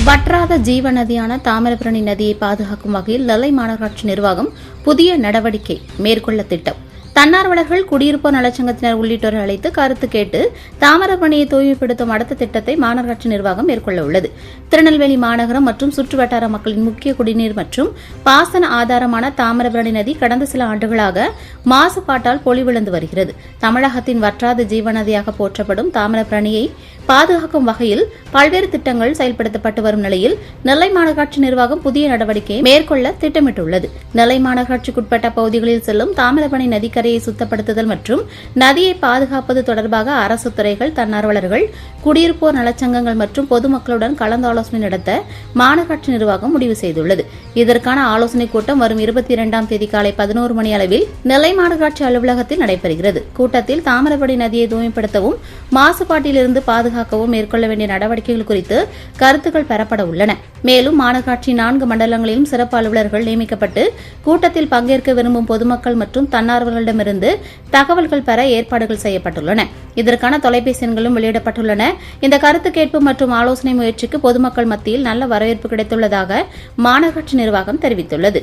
வற்றாத ஜீவ நதியான தாமிரபரணி நதியை பாதுகாக்கும் வகையில் நெல்லை மாநகராட்சி நிர்வாகம் புதிய நடவடிக்கை மேற்கொள்ள திட்டம். தன்னார்வலர்கள், குடியிருப்போர் நலச்சங்கத்தினர் உள்ளிட்டோரை அழைத்து கருத்து கேட்டு தாமிரபரணியை தூய்மைப்படுத்தும் அடுத்த திட்டத்தை மாநகராட்சி நிர்வாகம் மேற்கொள்ள உள்ளது. திருநெல்வேலி மாநகரம் மற்றும் சுற்றுவட்டார மக்களின் முக்கிய குடிநீர் மற்றும் பாசன ஆதாரமான தாமிரபரணி நதி கடந்த சில ஆண்டுகளாக மாசுபாட்டால் பொலிவிழந்து வருகிறது. தமிழகத்தின் வற்றாத ஜீவ நதியாக போற்றப்படும் தாமிரபரணியை பாதுகாக்கும் வகையில் பல்வேறு திட்டங்கள் செயல்படுத்தப்பட்டு வரும் நிலையில் நெல்லை மாநகராட்சி நிர்வாகம் புதிய நடவடிக்கையை மேற்கொள்ள திட்டமிட்டுள்ளது. நெல்லை மாநகராட்சிக்குட்பட்ட பகுதிகளில் செல்லும் தாமிரபரணி நதிக்கரையை சுத்தப்படுத்துதல் மற்றும் நதியை பாதுகாப்பது தொடர்பாக அரசு துறைகள், தன்னார்வலர்கள், குடியிருப்போர் நலச்சங்கங்கள் மற்றும் பொதுமக்களுடன் கலந்தாலோசனை நடத்த மாநகராட்சி நிர்வாகம் முடிவு செய்துள்ளது. இதற்கான ஆலோசனைக் கூட்டம் வரும் 22ஆம் தேதி காலை 11 மணி அளவில் நெல்லை மாநகராட்சி அலுவலகத்தில் நடைபெறுகிறது. கூட்டத்தில் தாமிரபரணி நதியை தூய்மைப்படுத்தவும், மாசுபாட்டிலிருந்து பாதுகாக்கவும் மேற்கொள்ள வேண்டிய நடவடிக்கைகள் குறித்து கருத்துக்கள் பெறப்பட உள்ளன. மேலும் மாநகராட்சி 4 மண்டலங்களிலும் சிறப்பு அலுவலர்கள் நியமிக்கப்பட்டு கூட்டத்தில் பங்கேற்க விரும்பும் பொதுமக்கள் மற்றும் தன்னார்வலர்களிடமிருந்து தகவல்கள் பெற ஏற்பாடுகள் செய்யப்பட்டுள்ளன. இதற்கான தொலைபேசி எண்களும் வெளியிடப்பட்டுள்ளன. இந்த கருத்து கேட்பு மற்றும் ஆலோசனை முயற்சிக்கு பொதுமக்கள் மத்தியில் நல்ல வரவேற்பு கிடைத்துள்ளதாக மாநகராட்சி நிர்வாகம் தெரிவித்துள்ளது.